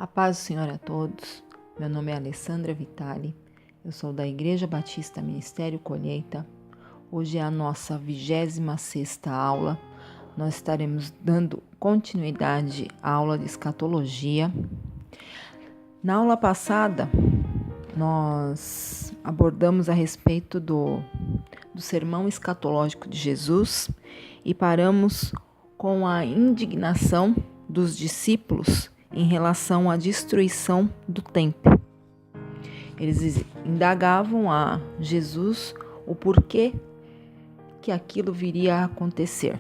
A paz do Senhor a todos. Meu nome é Alessandra Vitali. Eu sou da Igreja Batista Ministério Colheita. Hoje é a nossa 26ª aula. Nós estaremos dando continuidade à aula de escatologia. Na aula passada, nós abordamos a respeito do sermão escatológico de Jesus e paramos com a indignação dos discípulos em relação à destruição do templo. Eles indagavam a Jesus o porquê que aquilo viria a acontecer.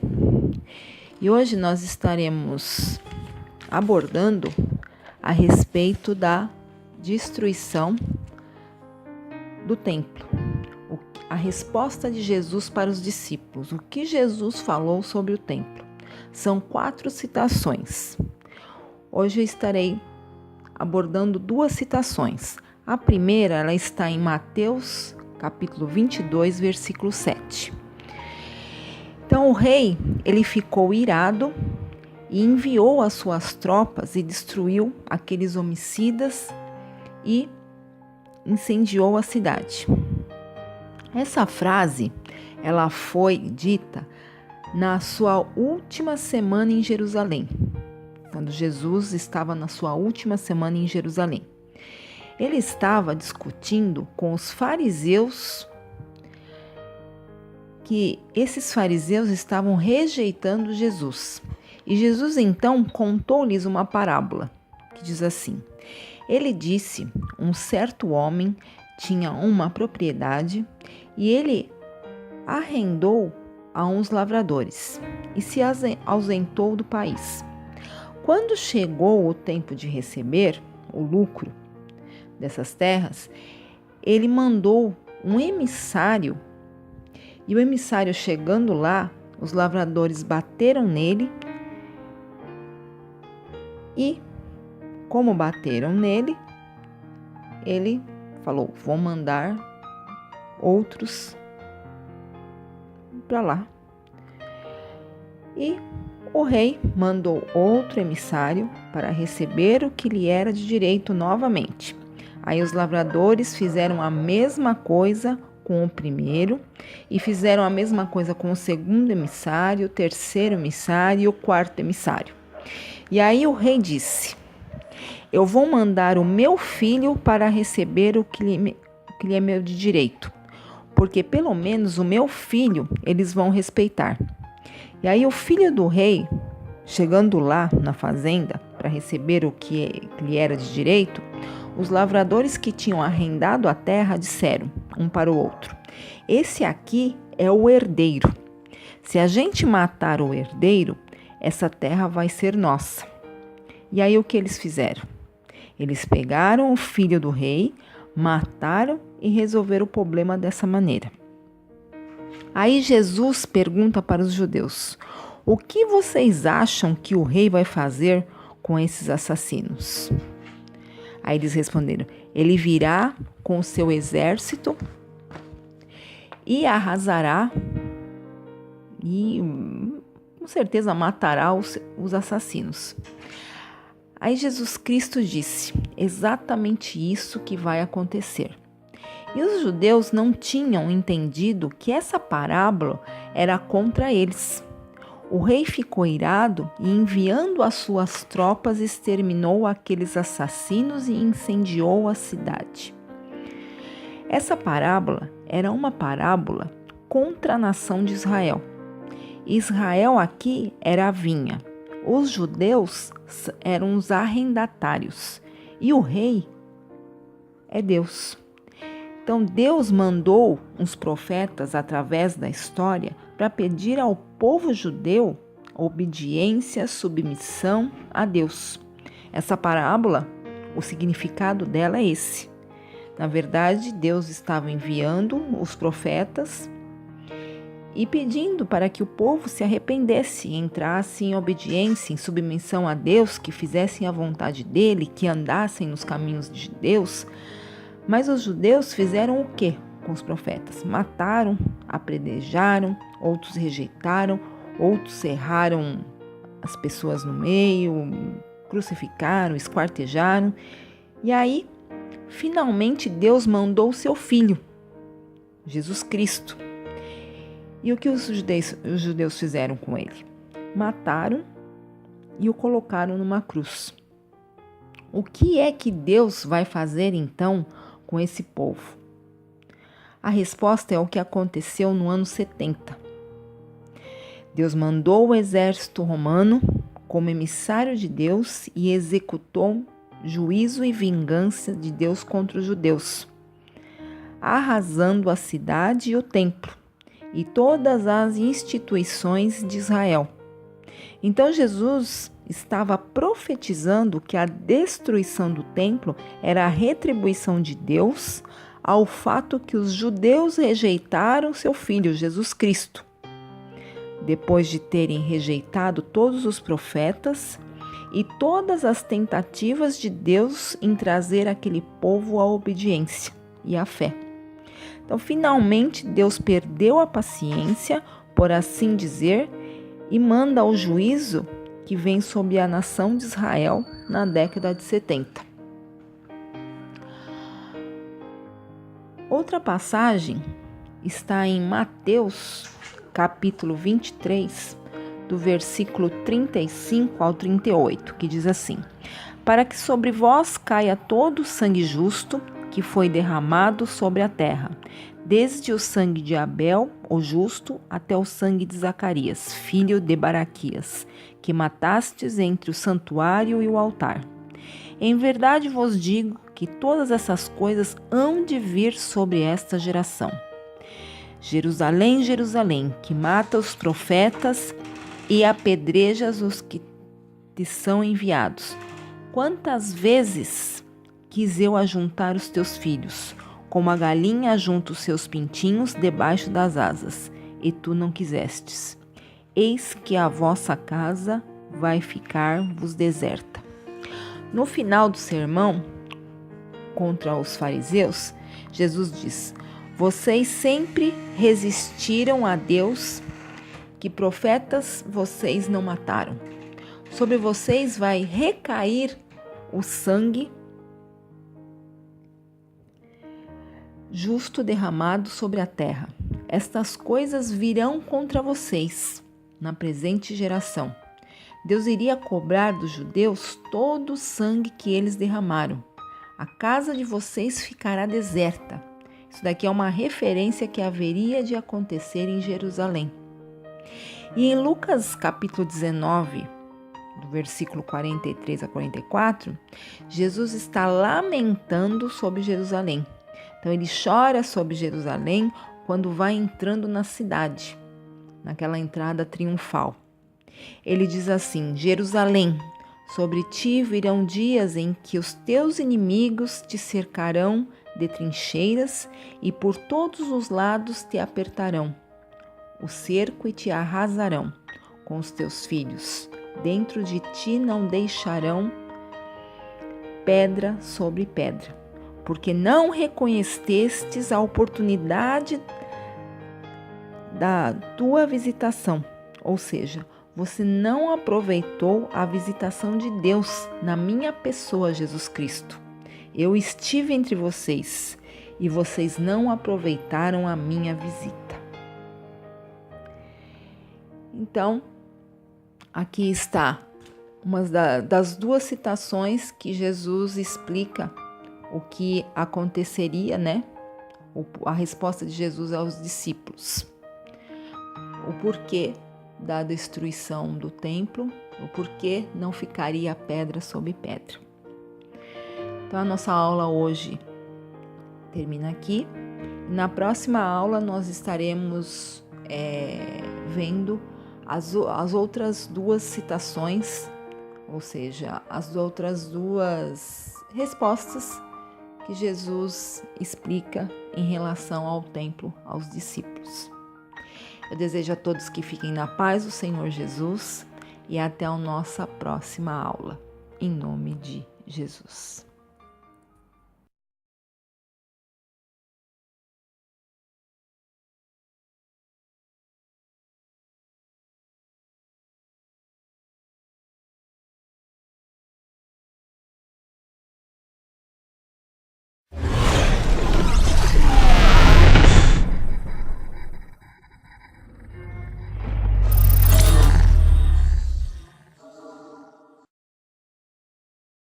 E hoje nós estaremos abordando a respeito da destruição do templo. A resposta de Jesus para os discípulos. O que Jesus falou sobre o templo? São 4 citações. Hoje eu estarei abordando 2 citações. A primeira, ela está em Mateus, capítulo 22, versículo 7. Então, o rei, ele ficou irado e enviou as suas tropas e destruiu aqueles homicidas e incendiou a cidade. Essa frase, ela foi dita na sua última semana em Jerusalém, quando Jesus estava na sua última semana em Jerusalém. Ele estava discutindo com os fariseus, que esses fariseus estavam rejeitando Jesus. E Jesus então contou-lhes uma parábola, que diz assim: ele disse, um certo homem tinha uma propriedade e ele arrendou a uns lavradores e se ausentou do país. Quando chegou o tempo de receber o lucro dessas terras, ele mandou um emissário, e o emissário chegando lá, os lavradores bateram nele e, como bateram nele, ele falou: vou mandar outros para lá. E o rei mandou outro emissário para receber o que lhe era de direito novamente. Aí os lavradores fizeram a mesma coisa com o primeiro e fizeram a mesma coisa com o segundo emissário, o terceiro emissário e o quarto emissário. E aí o rei disse: eu vou mandar o meu filho para receber o que lhe é meu de direito, porque pelo menos o meu filho eles vão respeitar. E aí o filho do rei, chegando lá na fazenda para receber o que lhe era de direito, os lavradores que tinham arrendado a terra disseram um para o outro: esse aqui é o herdeiro. Se a gente matar o herdeiro, essa terra vai ser nossa. E aí o que eles fizeram? Eles pegaram o filho do rei, mataram e resolveram o problema dessa maneira. Aí Jesus pergunta para os judeus: o que vocês acham que o rei vai fazer com esses assassinos? Aí eles responderam: ele virá com o seu exército e arrasará e com certeza matará os assassinos. Aí Jesus Cristo disse: exatamente isso que vai acontecer. E os judeus não tinham entendido que essa parábola era contra eles. O rei ficou irado e, enviando as suas tropas, exterminou aqueles assassinos e incendiou a cidade. Essa parábola era uma parábola contra a nação de Israel. Israel aqui era a vinha. Os judeus eram os arrendatários e o rei é Deus. Então Deus mandou uns profetas através da história para pedir ao povo judeu obediência, submissão a Deus. Essa parábola, o significado dela é esse. Na verdade, Deus estava enviando os profetas e pedindo para que o povo se arrependesse, entrasse em obediência, em submissão a Deus, que fizessem a vontade dele, que andassem nos caminhos de Deus. Mas os judeus fizeram o quê com os profetas? Mataram, apedrejaram, outros rejeitaram, outros serraram as pessoas no meio, crucificaram, esquartejaram. E aí, finalmente, Deus mandou o seu Filho, Jesus Cristo. E o que os judeus fizeram com ele? Mataram e o colocaram numa cruz. O que é que Deus vai fazer então com esse povo? A resposta é o que aconteceu no ano 70. Deus mandou o exército romano como emissário de Deus e executou juízo e vingança de Deus contra os judeus, arrasando a cidade e o templo e todas as instituições de Israel. Então Jesus estava profetizando que a destruição do templo era a retribuição de Deus ao fato que os judeus rejeitaram seu Filho, Jesus Cristo. Depois de terem rejeitado todos os profetas e todas as tentativas de Deus em trazer aquele povo à obediência e à fé. Então, finalmente, Deus perdeu a paciência, por assim dizer, e manda o juízo que vem sobre a nação de Israel na década de 70. Outra passagem está em Mateus, capítulo 23, do versículo 35 ao 38, que diz assim: para que sobre vós caia todo o sangue justo que foi derramado sobre a terra, desde o sangue de Abel, o justo, até o sangue de Zacarias, filho de Baraquias, que matastes entre o santuário e o altar. Em verdade vos digo que todas essas coisas hão de vir sobre esta geração. Jerusalém, Jerusalém, que mata os profetas e apedrejas os que te são enviados. Quantas vezes quis eu ajuntar os teus filhos, como a galinha ajunta os seus pintinhos debaixo das asas, e tu não quisestes. Eis que a vossa casa vai ficar-vos deserta. No final do sermão contra os fariseus, Jesus diz: vocês sempre resistiram a Deus, que profetas vocês não mataram. Sobre vocês vai recair o sangue justo derramado sobre a terra. Estas coisas virão contra vocês na presente geração. Deus iria cobrar dos judeus todo o sangue que eles derramaram. A casa de vocês ficará deserta. Isso daqui é uma referência que haveria de acontecer em Jerusalém. E em Lucas capítulo 19, do versículo 43 a 44, Jesus está lamentando sobre Jerusalém. Então ele chora sobre Jerusalém quando vai entrando na cidade, naquela entrada triunfal. Ele diz assim: Jerusalém, sobre ti virão dias em que os teus inimigos te cercarão de trincheiras e por todos os lados te apertarão o cerco e te arrasarão com os teus filhos. Dentro de ti não deixarão pedra sobre pedra, porque não reconhecestes a oportunidade da tua visitação, ou seja, você não aproveitou a visitação de Deus na minha pessoa, Jesus Cristo. Eu estive entre vocês e vocês não aproveitaram a minha visita. Então, aqui está uma das duas citações que Jesus explica o que aconteceria, né? A resposta de Jesus aos discípulos. O porquê da destruição do templo, o porquê não ficaria pedra sobre pedra. Então, a nossa aula hoje termina aqui. Na próxima aula, nós estaremos vendo as outras duas citações, ou seja, as outras duas respostas que Jesus explica em relação ao templo, aos discípulos. Eu desejo a todos que fiquem na paz do Senhor Jesus e até a nossa próxima aula. Em nome de Jesus.